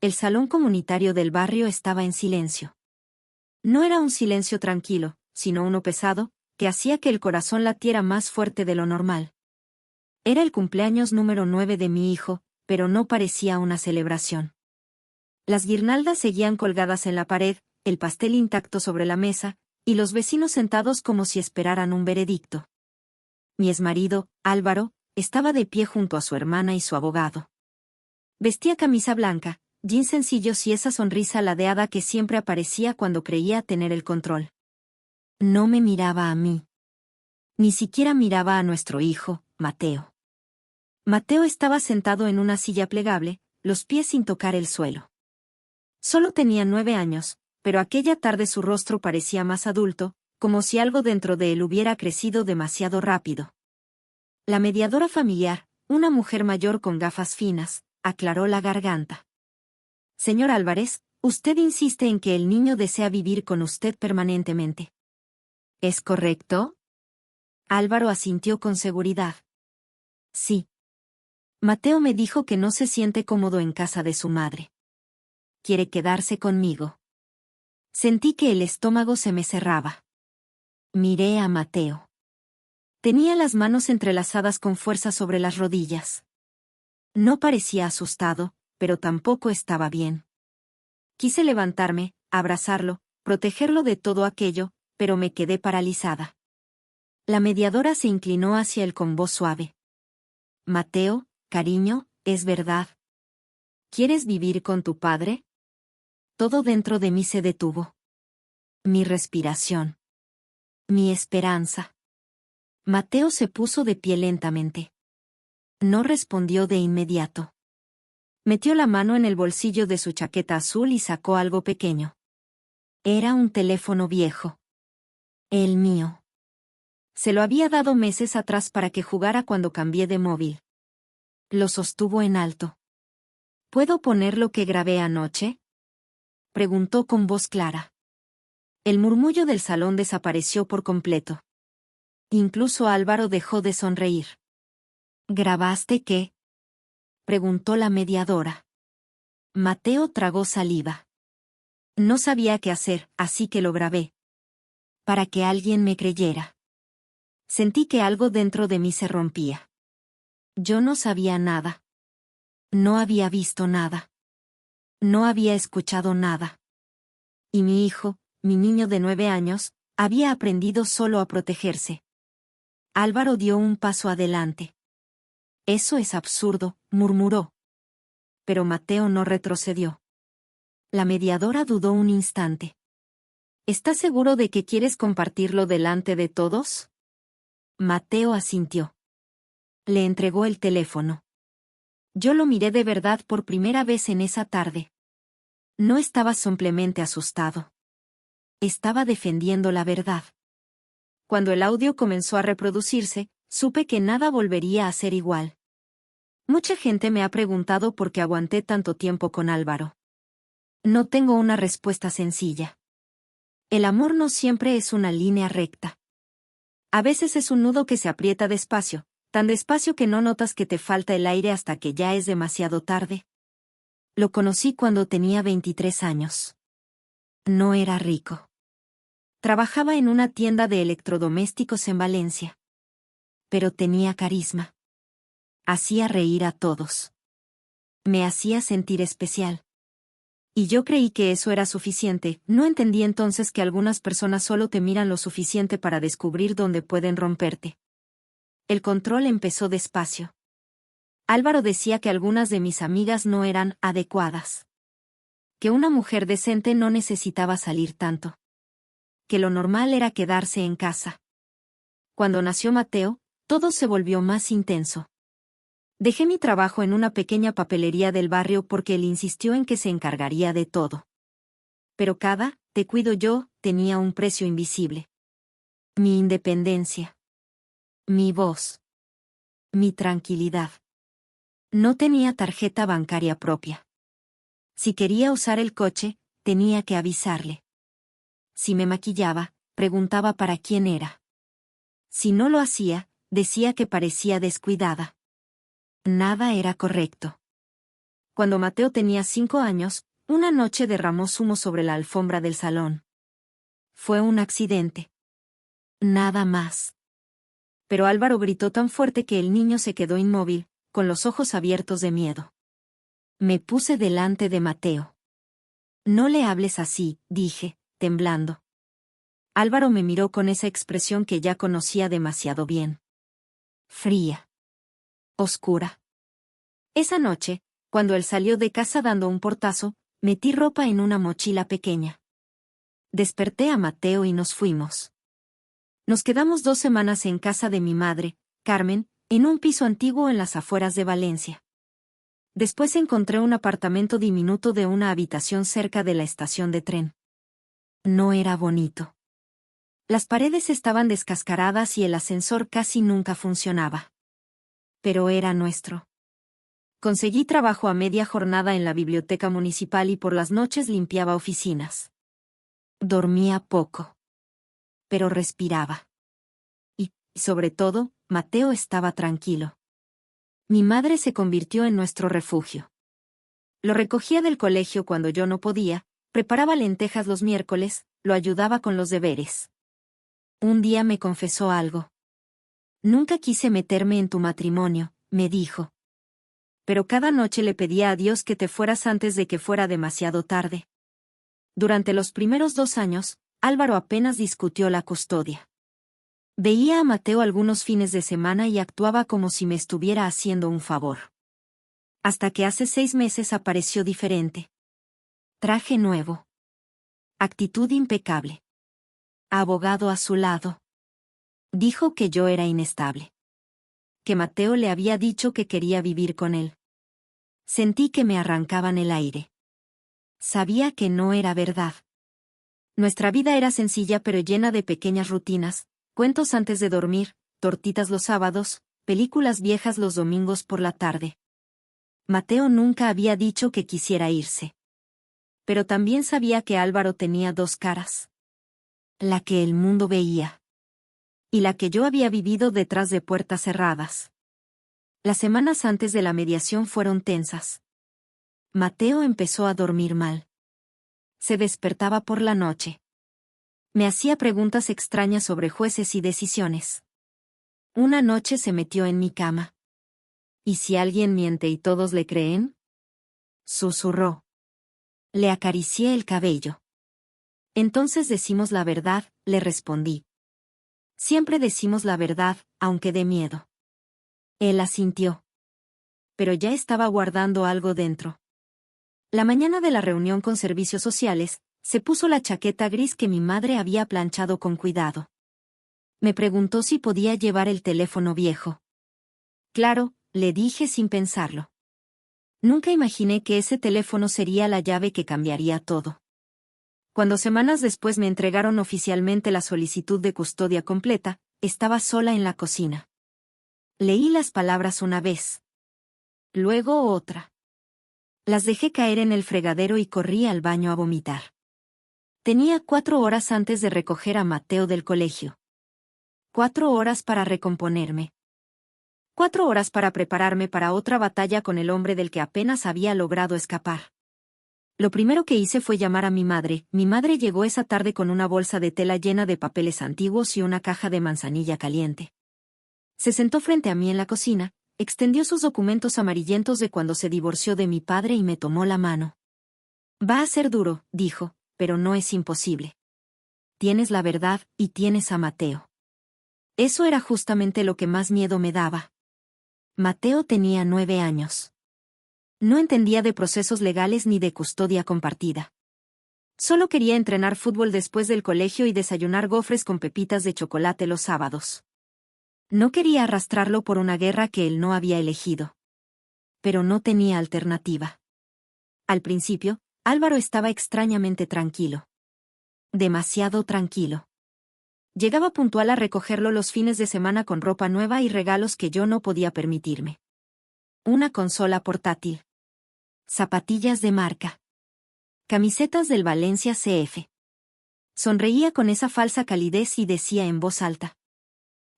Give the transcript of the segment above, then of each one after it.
El salón comunitario del barrio estaba en silencio. No era un silencio tranquilo, sino uno pesado, que hacía que el corazón latiera más fuerte de lo normal. Era el cumpleaños número 9 de mi hijo, pero no parecía una celebración. Las guirnaldas seguían colgadas en la pared, el pastel intacto sobre la mesa, y los vecinos sentados como si esperaran un veredicto. Mi exmarido, Álvaro, estaba de pie junto a su hermana y su abogado. Vestía camisa blanca, jeans sencillos y esa sonrisa ladeada que siempre aparecía cuando creía tener el control. No me miraba a mí. Ni siquiera miraba a nuestro hijo, Mateo. Mateo estaba sentado en una silla plegable, los pies sin tocar el suelo. Solo tenía 9 años, pero aquella tarde su rostro parecía más adulto, como si algo dentro de él hubiera crecido demasiado rápido. La mediadora familiar, una mujer mayor con gafas finas, aclaró la garganta. Señor Álvarez, usted insiste en que el niño desea vivir con usted permanentemente. ¿Es correcto? Álvaro asintió con seguridad. Sí. Mateo me dijo que no se siente cómodo en casa de su madre. Quiere quedarse conmigo. Sentí que el estómago se me cerraba. Miré a Mateo. Tenía las manos entrelazadas con fuerza sobre las rodillas. No parecía asustado, pero tampoco estaba bien. Quise levantarme, abrazarlo, protegerlo de todo aquello, pero me quedé paralizada. La mediadora se inclinó hacia él con voz suave. Mateo, cariño, es verdad. ¿Quieres vivir con tu padre? Todo dentro de mí se detuvo. Mi respiración. Mi esperanza. Mateo se puso de pie lentamente. No respondió de inmediato. Metió la mano en el bolsillo de su chaqueta azul y sacó algo pequeño. Era un teléfono viejo. El mío. Se lo había dado meses atrás para que jugara cuando cambié de móvil. Lo sostuvo en alto. ¿Puedo poner lo que grabé anoche? Preguntó con voz clara. El murmullo del salón desapareció por completo. Incluso Álvaro dejó de sonreír. ¿Grabaste qué? Preguntó la mediadora. Mateo tragó saliva. No sabía qué hacer, así que lo grabé. Para que alguien me creyera. Sentí que algo dentro de mí se rompía. Yo no sabía nada. No había visto nada. No había escuchado nada. Y mi hijo, mi niño de 9 años, había aprendido solo a protegerse. Álvaro dio un paso adelante. Eso es absurdo, murmuró. Pero Mateo no retrocedió. La mediadora dudó un instante. ¿Estás seguro de que quieres compartirlo delante de todos? Mateo asintió. Le entregó el teléfono. Yo lo miré de verdad por primera vez en esa tarde. No estaba simplemente asustado. Estaba defendiendo la verdad. Cuando el audio comenzó a reproducirse, supe que nada volvería a ser igual. Mucha gente me ha preguntado por qué aguanté tanto tiempo con Álvaro. No tengo una respuesta sencilla. El amor no siempre es una línea recta. A veces es un nudo que se aprieta despacio, tan despacio que no notas que te falta el aire hasta que ya es demasiado tarde. Lo conocí cuando tenía 23 años. No era rico. Trabajaba en una tienda de electrodomésticos en Valencia. Pero tenía carisma. Hacía reír a todos. Me hacía sentir especial. Y yo creí que eso era suficiente. No entendí entonces que algunas personas solo te miran lo suficiente para descubrir dónde pueden romperte. El control empezó despacio. Álvaro decía que algunas de mis amigas no eran adecuadas. Que una mujer decente no necesitaba salir tanto. Que lo normal era quedarse en casa. Cuando nació Mateo, todo se volvió más intenso. Dejé mi trabajo en una pequeña papelería del barrio porque él insistió en que se encargaría de todo. Pero cada, te cuido yo, tenía un precio invisible. Mi independencia. Mi voz. Mi tranquilidad. No tenía tarjeta bancaria propia. Si quería usar el coche, tenía que avisarle. Si me maquillaba, preguntaba para quién era. Si no lo hacía, decía que parecía descuidada. Nada era correcto. cuando Mateo tenía 5 años, una noche derramó zumo sobre la alfombra del salón. Fue un accidente. Nada más. Pero Álvaro gritó tan fuerte que el niño se quedó inmóvil, con los ojos abiertos de miedo. Me puse delante de Mateo. No le hables así, dije, temblando. Álvaro me miró con esa expresión que ya conocía demasiado bien. Fría. Oscura. Esa noche, cuando él salió de casa dando un portazo, metí ropa en una mochila pequeña. Desperté a Mateo y nos fuimos. Nos quedamos 2 semanas en casa de mi madre, Carmen, en un piso antiguo en las afueras de Valencia. Después encontré un apartamento diminuto de una habitación cerca de la estación de tren. No era bonito. Las paredes estaban descascaradas y el ascensor casi nunca funcionaba. Pero era nuestro. Conseguí trabajo a media jornada en la biblioteca municipal y por las noches limpiaba oficinas. Dormía poco. Pero respiraba. Y, sobre todo, Mateo estaba tranquilo. Mi madre se convirtió en nuestro refugio. Lo recogía del colegio cuando yo no podía, preparaba lentejas los miércoles, lo ayudaba con los deberes. Un día me confesó algo. Nunca quise meterme en tu matrimonio, me dijo. Pero cada noche le pedía a Dios que te fueras antes de que fuera demasiado tarde. Durante los primeros 2 años, Álvaro apenas discutió la custodia. Veía a Mateo algunos fines de semana y actuaba como si me estuviera haciendo un favor. Hasta que hace 6 meses apareció diferente. Traje nuevo. Actitud impecable. Abogado a su lado. Dijo que yo era inestable. Que Mateo le había dicho que quería vivir con él. Sentí que me arrancaban el aire. Sabía que no era verdad. Nuestra vida era sencilla pero llena de pequeñas rutinas, cuentos antes de dormir, tortitas los sábados, películas viejas los domingos por la tarde. Mateo nunca había dicho que quisiera irse. Pero también sabía que Álvaro tenía 2 caras. La que el mundo veía. Y la que yo había vivido detrás de puertas cerradas. Las semanas antes de la mediación fueron tensas. Mateo empezó a dormir mal. Se despertaba por la noche. Me hacía preguntas extrañas sobre jueces y decisiones. Una noche se metió en mi cama. ¿Y si alguien miente y todos le creen? Susurró. Le acaricié el cabello. Entonces decimos la verdad, le respondí. Siempre decimos la verdad, aunque dé miedo. Él asintió. Pero ya estaba guardando algo dentro. La mañana de la reunión con servicios sociales, se puso la chaqueta gris que mi madre había planchado con cuidado. Me preguntó si podía llevar el teléfono viejo. Claro, le dije sin pensarlo. Nunca imaginé que ese teléfono sería la llave que cambiaría todo. Cuando semanas después me entregaron oficialmente la solicitud de custodia completa, estaba sola en la cocina. Leí las palabras una vez. Luego otra. Las dejé caer en el fregadero y corrí al baño a vomitar. Tenía 4 horas antes de recoger a Mateo del colegio. 4 horas para recomponerme. 4 horas para prepararme para otra batalla con el hombre del que apenas había logrado escapar. Lo primero que hice fue llamar a mi madre. Mi madre llegó esa tarde con una bolsa de tela llena de papeles antiguos y una caja de manzanilla caliente. Se sentó frente a mí en la cocina, extendió sus documentos amarillentos de cuando se divorció de mi padre y me tomó la mano. Va a ser duro, dijo, pero no es imposible. Tienes la verdad y tienes a Mateo. Eso era justamente lo que más miedo me daba. Mateo tenía 9 años. No entendía de procesos legales ni de custodia compartida. Solo quería entrenar fútbol después del colegio y desayunar gofres con pepitas de chocolate los sábados. No quería arrastrarlo por una guerra que él no había elegido. Pero no tenía alternativa. Al principio, Álvaro estaba extrañamente tranquilo. Demasiado tranquilo. Llegaba puntual a recogerlo los fines de semana con ropa nueva y regalos que yo no podía permitirme. Una consola portátil. Zapatillas de marca. Camisetas del Valencia CF. Sonreía con esa falsa calidez y decía en voz alta.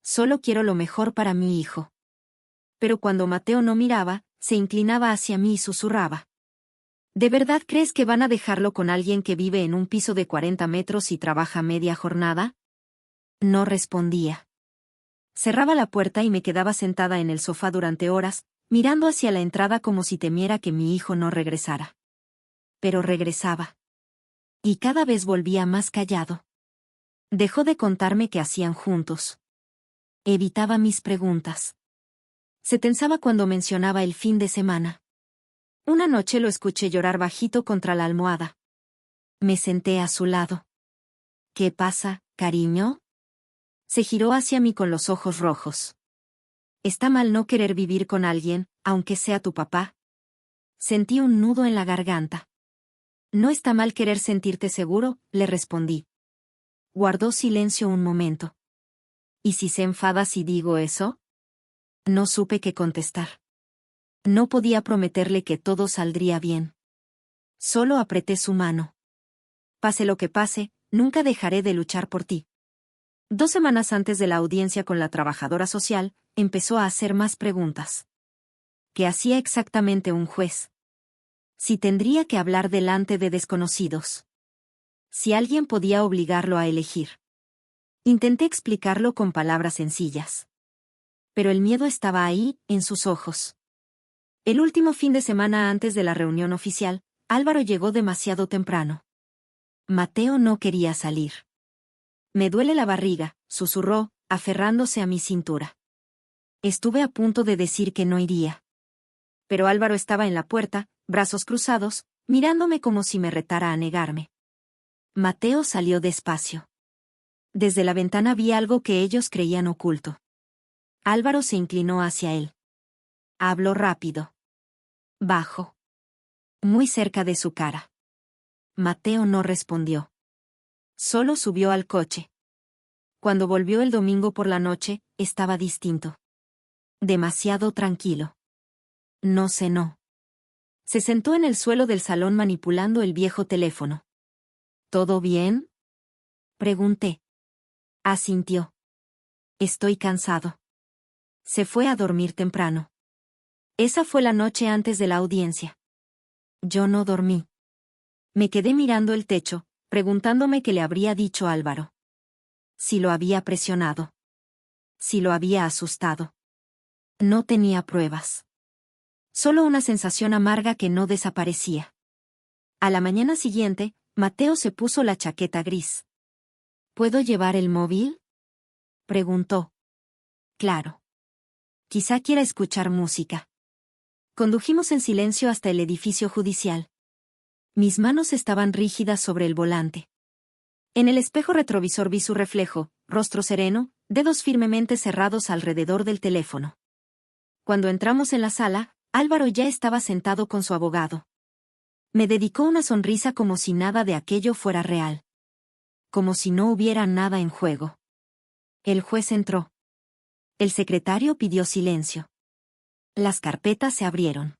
Solo quiero lo mejor para mi hijo. Pero cuando Mateo no miraba, se inclinaba hacia mí y susurraba. ¿De verdad crees que van a dejarlo con alguien que vive en un piso de 40 metros y trabaja media jornada? No respondía. Cerraba la puerta y me quedaba sentada en el sofá durante horas, mirando hacia la entrada como si temiera que mi hijo no regresara. Pero regresaba. Y cada vez volvía más callado. Dejó de contarme qué hacían juntos. Evitaba mis preguntas. Se tensaba cuando mencionaba el fin de semana. Una noche lo escuché llorar bajito contra la almohada. Me senté a su lado. ¿Qué pasa, cariño? Se giró hacia mí con los ojos rojos. ¿Está mal no querer vivir con alguien, aunque sea tu papá? Sentí un nudo en la garganta. No está mal querer sentirte seguro, le respondí. Guardó silencio un momento. ¿Y si se enfada si digo eso? No supe qué contestar. No podía prometerle que todo saldría bien. Solo apreté su mano. Pase lo que pase, nunca dejaré de luchar por ti. 2 semanas antes de la audiencia con la trabajadora social, empezó a hacer más preguntas. ¿Qué hacía exactamente un juez? Si tendría que hablar delante de desconocidos. Si alguien podía obligarlo a elegir. Intenté explicarlo con palabras sencillas. Pero el miedo estaba ahí, en sus ojos. El último fin de semana antes de la reunión oficial, Álvaro llegó demasiado temprano. Mateo no quería salir. Me duele la barriga, susurró, aferrándose a mi cintura. Estuve a punto de decir que no iría. Pero Álvaro estaba en la puerta, brazos cruzados, mirándome como si me retara a negarme. Mateo salió despacio. Desde la ventana vi algo que ellos creían oculto. Álvaro se inclinó hacia él. Habló rápido. Bajo. Muy cerca de su cara. Mateo no respondió. Solo subió al coche. Cuando volvió el domingo por la noche, estaba distinto. Demasiado tranquilo. No cenó. Se sentó en el suelo del salón manipulando el viejo teléfono. ¿Todo bien? Pregunté. Asintió. Estoy cansado. Se fue a dormir temprano. Esa fue la noche antes de la audiencia. Yo no dormí. Me quedé mirando el techo, preguntándome qué le habría dicho Álvaro. Si lo había presionado. Si lo había asustado. No tenía pruebas. Solo una sensación amarga que no desaparecía. A la mañana siguiente, Mateo se puso la chaqueta gris. ¿Puedo llevar el móvil? Preguntó. Claro. Quizá quiera escuchar música. Condujimos en silencio hasta el edificio judicial. Mis manos estaban rígidas sobre el volante. En el espejo retrovisor vi su reflejo, rostro sereno, dedos firmemente cerrados alrededor del teléfono. Cuando entramos en la sala, Álvaro ya estaba sentado con su abogado. Me dedicó una sonrisa como si nada de aquello fuera real. Como si no hubiera nada en juego. El juez entró. El secretario pidió silencio. Las carpetas se abrieron.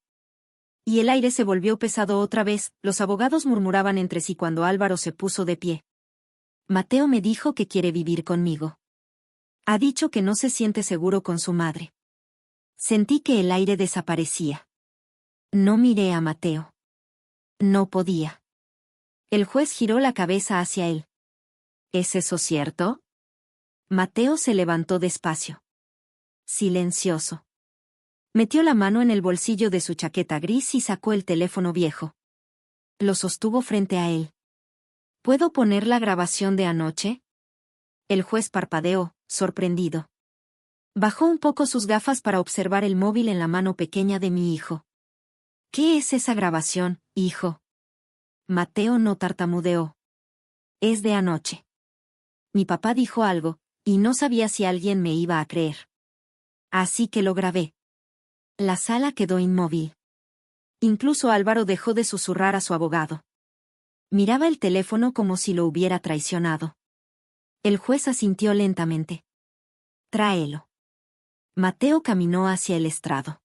Y el aire se volvió pesado otra vez, los abogados murmuraban entre sí cuando Álvaro se puso de pie. Mateo me dijo que quiere vivir conmigo. Ha dicho que no se siente seguro con su madre. Sentí que el aire desaparecía. No miré a Mateo. No podía. El juez giró la cabeza hacia él. ¿Es eso cierto? Mateo se levantó despacio. Silencioso. Metió la mano en el bolsillo de su chaqueta gris y sacó el teléfono viejo. Lo sostuvo frente a él. ¿Puedo poner la grabación de anoche? El juez parpadeó, sorprendido. Bajó un poco sus gafas para observar el móvil en la mano pequeña de mi hijo. ¿Qué es esa grabación, hijo? Mateo no tartamudeó. Es de anoche. Mi papá dijo algo, y no sabía si alguien me iba a creer. Así que lo grabé. La sala quedó inmóvil. Incluso Álvaro dejó de susurrar a su abogado. Miraba el teléfono como si lo hubiera traicionado. El juez asintió lentamente. Tráelo. Mateo caminó hacia el estrado.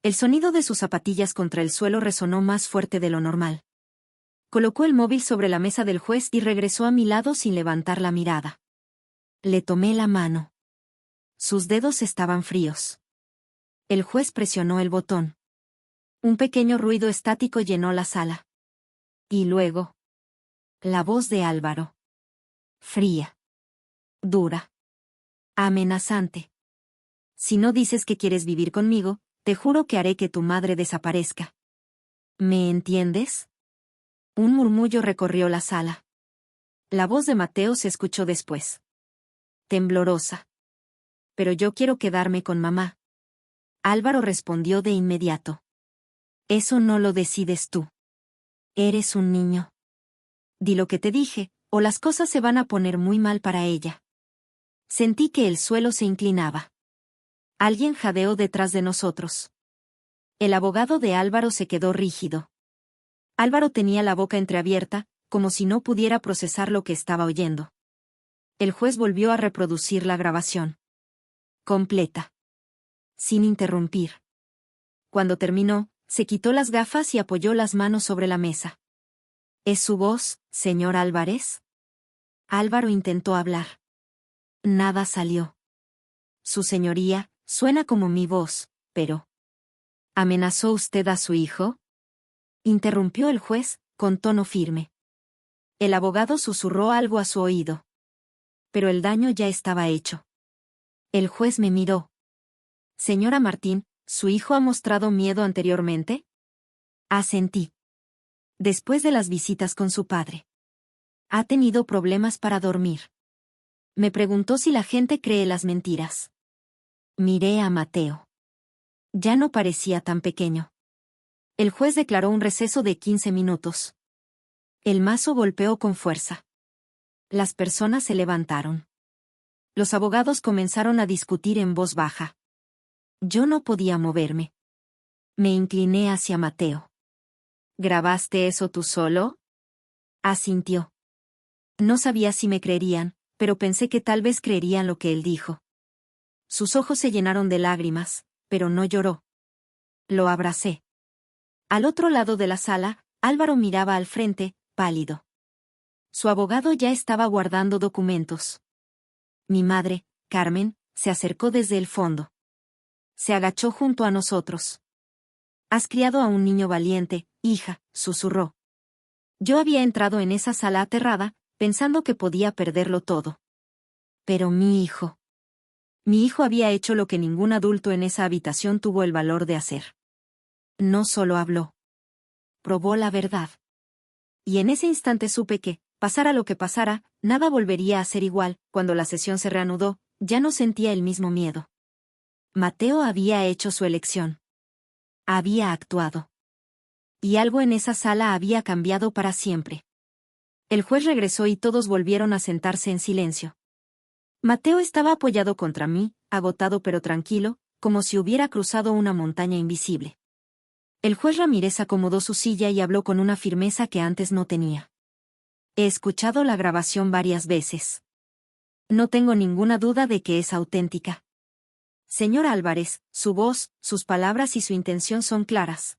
El sonido de sus zapatillas contra el suelo resonó más fuerte de lo normal. Colocó el móvil sobre la mesa del juez y regresó a mi lado sin levantar la mirada. Le tomé la mano. Sus dedos estaban fríos. El juez presionó el botón. Un pequeño ruido estático llenó la sala. Y luego, la voz de Álvaro. Fría. Dura. Amenazante. Si no dices que quieres vivir conmigo, te juro que haré que tu madre desaparezca. ¿Me entiendes? Un murmullo recorrió la sala. La voz de Mateo se escuchó después. Temblorosa. Pero yo quiero quedarme con mamá. Álvaro respondió de inmediato. Eso no lo decides tú. Eres un niño. Di lo que te dije, o las cosas se van a poner muy mal para ella. Sentí que el suelo se inclinaba. Alguien jadeó detrás de nosotros. El abogado de Álvaro se quedó rígido. Álvaro tenía la boca entreabierta, como si no pudiera procesar lo que estaba oyendo. El juez volvió a reproducir la grabación. Completa. Sin interrumpir. Cuando terminó, se quitó las gafas y apoyó las manos sobre la mesa. ¿Es su voz, señor Álvarez? Álvaro intentó hablar. Nada salió. Su señoría, suena como mi voz, pero... ¿Amenazó usted a su hijo? Interrumpió el juez, con tono firme. El abogado susurró algo a su oído. Pero el daño ya estaba hecho. El juez me miró. Señora Martín, ¿su hijo ha mostrado miedo anteriormente? Asentí. Después de las visitas con su padre. Ha tenido problemas para dormir. Me preguntó si la gente cree las mentiras. Miré a Mateo. Ya no parecía tan pequeño. El juez declaró un receso de 15 minutos. El mazo golpeó con fuerza. Las personas se levantaron. Los abogados comenzaron a discutir en voz baja. Yo no podía moverme. Me incliné hacia Mateo. ¿Grabaste eso tú solo? Asintió. No sabía si me creerían, pero pensé que tal vez creerían lo que él dijo. Sus ojos se llenaron de lágrimas, pero no lloró. Lo abracé. Al otro lado de la sala, Álvaro miraba al frente, pálido. Su abogado ya estaba guardando documentos. Mi madre, Carmen, se acercó desde el fondo. Se agachó junto a nosotros. Has criado a un niño valiente, hija, susurró. Yo había entrado en esa sala aterrada, pensando que podía perderlo todo. Pero mi hijo. Mi hijo había hecho lo que ningún adulto en esa habitación tuvo el valor de hacer. No solo habló. Probó la verdad. Y en ese instante supe que, pasara lo que pasara, nada volvería a ser igual. Cuando la sesión se reanudó, ya no sentía el mismo miedo. Mateo había hecho su elección. Había actuado. Y algo en esa sala había cambiado para siempre. El juez regresó y todos volvieron a sentarse en silencio. Mateo estaba apoyado contra mí, agotado pero tranquilo, como si hubiera cruzado una montaña invisible. El juez Ramírez acomodó su silla y habló con una firmeza que antes no tenía. He escuchado la grabación varias veces. No tengo ninguna duda de que es auténtica. Señor Álvarez, su voz, sus palabras y su intención son claras.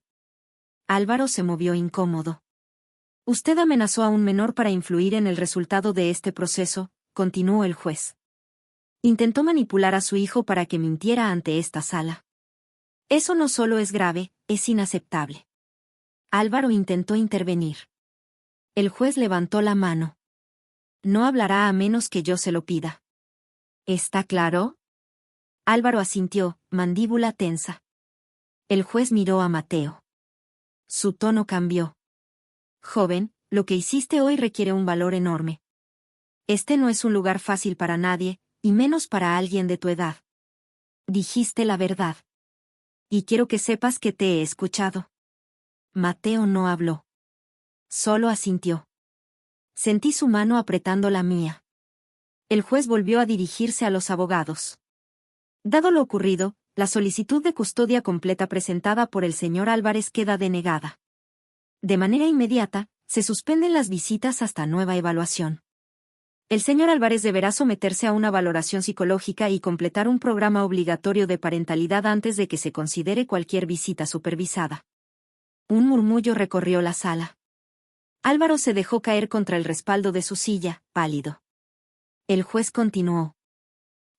Álvaro se movió incómodo. Usted amenazó a un menor para influir en el resultado de este proceso, continuó el juez. Intentó manipular a su hijo para que mintiera ante esta sala. Eso no solo es grave, es inaceptable. Álvaro intentó intervenir. El juez levantó la mano. No hablará a menos que yo se lo pida. ¿Está claro? Álvaro asintió, mandíbula tensa. El juez miró a Mateo. Su tono cambió. Joven, lo que hiciste hoy requiere un valor enorme. Este no es un lugar fácil para nadie, y menos para alguien de tu edad. Dijiste la verdad. Y quiero que sepas que te he escuchado. Mateo no habló. Solo asintió. Sentí su mano apretando la mía. El juez volvió a dirigirse a los abogados. Dado lo ocurrido, la solicitud de custodia completa presentada por el señor Álvarez queda denegada. De manera inmediata, se suspenden las visitas hasta nueva evaluación. El señor Álvarez deberá someterse a una valoración psicológica y completar un programa obligatorio de parentalidad antes de que se considere cualquier visita supervisada. Un murmullo recorrió la sala. Álvaro se dejó caer contra el respaldo de su silla, pálido. El juez continuó.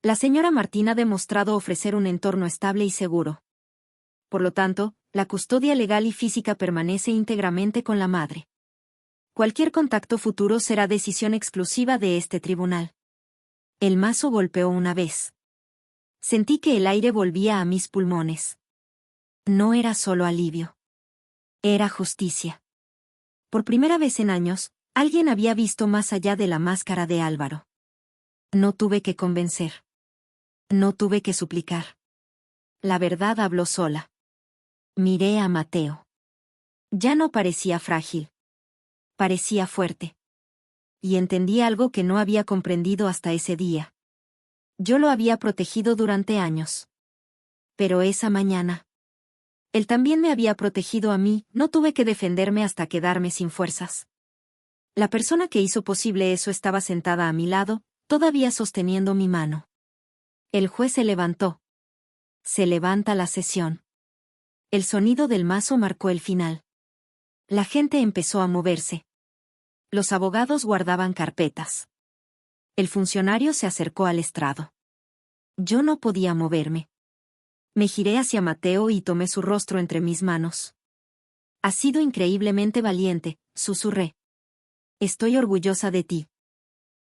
La señora Martín ha demostrado ofrecer un entorno estable y seguro. por lo tanto, la custodia legal y física permanece íntegramente con la madre. Cualquier contacto futuro será decisión exclusiva de este tribunal. El mazo golpeó una vez. Sentí que el aire volvía a mis pulmones. No era solo alivio. Era justicia. Por primera vez en años, alguien había visto más allá de la máscara de Álvaro. No tuve que convencer. No tuve que suplicar. La verdad habló sola. Miré a Mateo. Ya no parecía frágil. Parecía fuerte. Y entendí algo que no había comprendido hasta ese día. Yo lo había protegido durante años. Pero esa mañana. Él también me había protegido a mí, no tuve que defenderme hasta quedarme sin fuerzas. La persona que hizo posible eso estaba sentada a mi lado, todavía sosteniendo mi mano. El juez se levantó. Se levanta la sesión. El sonido del mazo marcó el final. La gente empezó a moverse. Los abogados guardaban carpetas. El funcionario se acercó al estrado. Yo no podía moverme. Me giré hacia Mateo y tomé su rostro entre mis manos. Has sido increíblemente valiente, susurré. Estoy orgullosa de ti.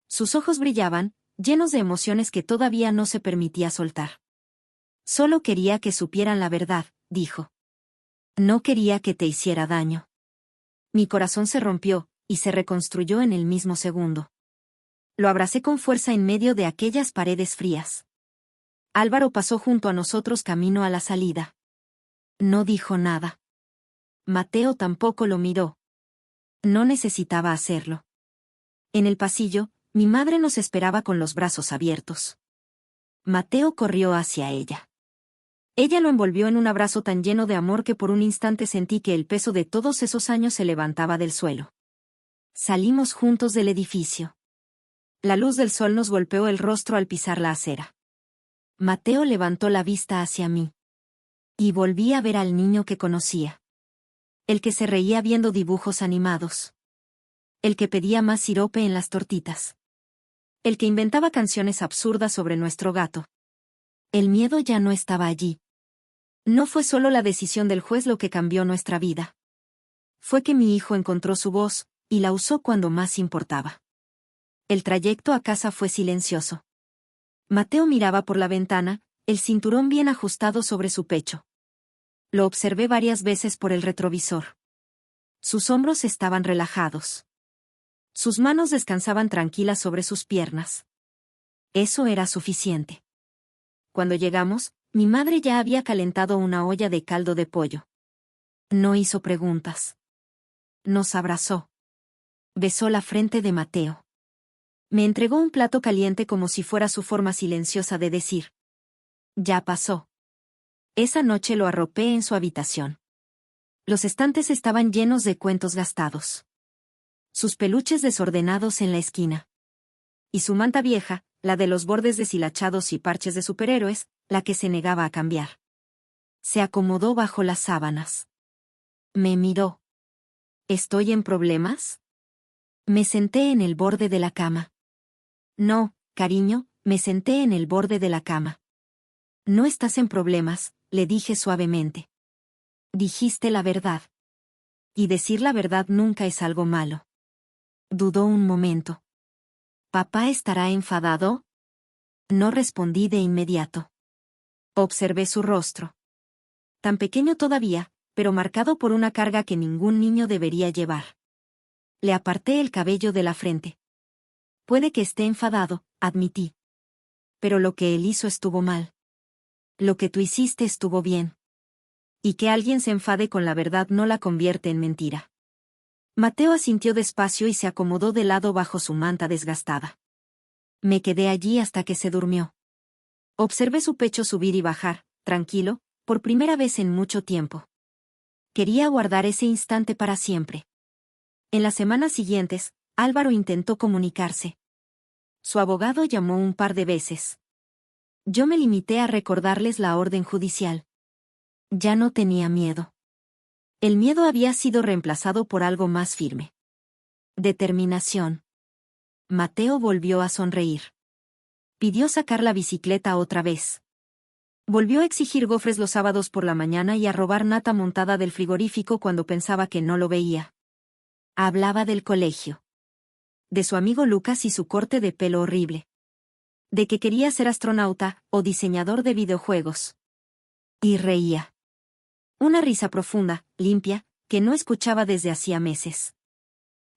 Sus ojos brillaban, llenos de emociones que todavía no se permitía soltar. Solo quería que supieran la verdad, dijo. No quería que te hiciera daño. Mi corazón se rompió, y se reconstruyó en el mismo segundo. Lo abracé con fuerza en medio de aquellas paredes frías. Álvaro pasó junto a nosotros camino a la salida. No dijo nada. Mateo tampoco lo miró. No necesitaba hacerlo. En el pasillo, mi madre nos esperaba con los brazos abiertos. Mateo corrió hacia ella. Ella lo envolvió en un abrazo tan lleno de amor que por un instante sentí que el peso de todos esos años se levantaba del suelo. Salimos juntos del edificio. La luz del sol nos golpeó el rostro al pisar la acera. Mateo levantó la vista hacia mí. Y volví a ver al niño que conocía. El que se reía viendo dibujos animados. El que pedía más sirope en las tortitas. El que inventaba canciones absurdas sobre nuestro gato. El miedo ya no estaba allí. No fue solo la decisión del juez lo que cambió nuestra vida. Fue que mi hijo encontró su voz, y la usó cuando más importaba. El trayecto a casa fue silencioso. Mateo miraba por la ventana, el cinturón bien ajustado sobre su pecho. Lo observé varias veces por el retrovisor. Sus hombros estaban relajados. Sus manos descansaban tranquilas sobre sus piernas. Eso era suficiente. Cuando llegamos, mi madre ya había calentado una olla de caldo de pollo. No hizo preguntas. Nos abrazó. Besó la frente de Mateo. Me entregó un plato caliente como si fuera su forma silenciosa de decir. Ya pasó. Esa noche lo arropé en su habitación. Los estantes estaban llenos de cuentos gastados. Sus peluches desordenados en la esquina. Y su manta vieja, la de los bordes deshilachados y parches de superhéroes, la que se negaba a cambiar. Se acomodó bajo las sábanas. Me miró. ¿Estoy en problemas? Me senté en el borde de la cama. No, cariño, me senté en el borde de la cama. No estás en problemas, le dije suavemente. Dijiste la verdad. Y decir la verdad nunca es algo malo. Dudó un momento. ¿Papá estará enfadado? No respondí de inmediato. Observé su rostro. Tan pequeño todavía, pero marcado por una carga que ningún niño debería llevar. Le aparté el cabello de la frente. Puede que esté enfadado, admití. Pero lo que él hizo estuvo mal. Lo que tú hiciste estuvo bien. Y que alguien se enfade con la verdad no la convierte en mentira. Mateo asintió despacio y se acomodó de lado bajo su manta desgastada. Me quedé allí hasta que se durmió. Observé su pecho subir y bajar, tranquilo, por primera vez en mucho tiempo. Quería guardar ese instante para siempre. En las semanas siguientes, Álvaro intentó comunicarse. Su abogado llamó un par de veces. Yo me limité a recordarles la orden judicial. Ya no tenía miedo. El miedo había sido reemplazado por algo más firme. Determinación. Mateo volvió a sonreír. Pidió sacar la bicicleta otra vez. Volvió a exigir gofres los sábados por la mañana y a robar nata montada del frigorífico cuando pensaba que no lo veía. Hablaba del colegio. De su amigo Lucas y su corte de pelo horrible. De que quería ser astronauta o diseñador de videojuegos. Y reía. Una risa profunda, limpia, que no escuchaba desde hacía meses.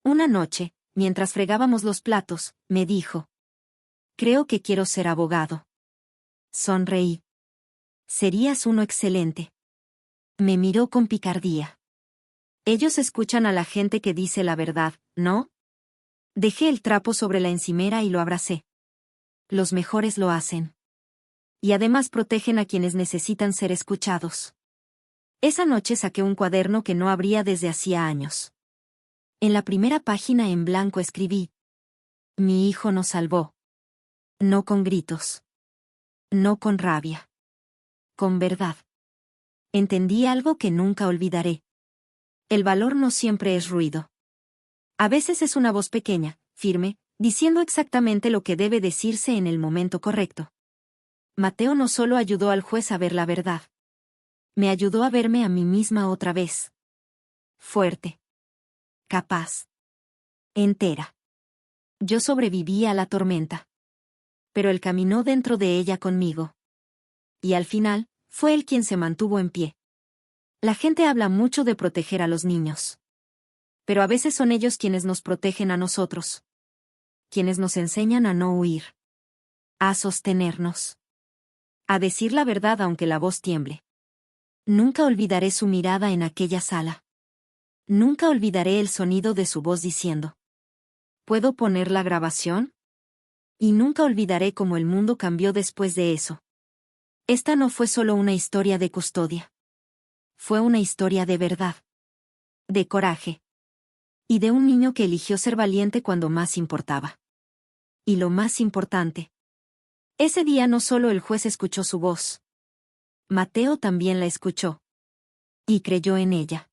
Una noche, mientras fregábamos los platos, me dijo: «Creo que quiero ser abogado». Sonreí. «Serías uno excelente». Me miró con picardía. «Ellos escuchan a la gente que dice la verdad, ¿no?». Dejé el trapo sobre la encimera y lo abracé. Los mejores lo hacen. Y además protegen a quienes necesitan ser escuchados. Esa noche saqué un cuaderno que no abría desde hacía años. En la primera página en blanco escribí: «Mi hijo nos salvó». No con gritos. No con rabia. Con verdad. Entendí algo que nunca olvidaré. El valor no siempre es ruido. A veces es una voz pequeña, firme, diciendo exactamente lo que debe decirse en el momento correcto. Mateo no solo ayudó al juez a ver la verdad. Me ayudó a verme a mí misma otra vez. Fuerte. Capaz. Entera. Yo sobreviví a la tormenta. Pero él caminó dentro de ella conmigo. Y al final, fue él quien se mantuvo en pie. La gente habla mucho de proteger a los niños. Pero a veces son ellos quienes nos protegen a nosotros. Quienes nos enseñan a no huir. A sostenernos. A decir la verdad aunque la voz tiemble. Nunca olvidaré su mirada en aquella sala. Nunca olvidaré el sonido de su voz diciendo: «¿Puedo poner la grabación?». Y nunca olvidaré cómo el mundo cambió después de eso. Esta no fue solo una historia de custodia. Fue una historia de verdad. De coraje. Y de un niño que eligió ser valiente cuando más importaba. Y lo más importante. Ese día no solo el juez escuchó su voz. Mateo también la escuchó. Y creyó en ella.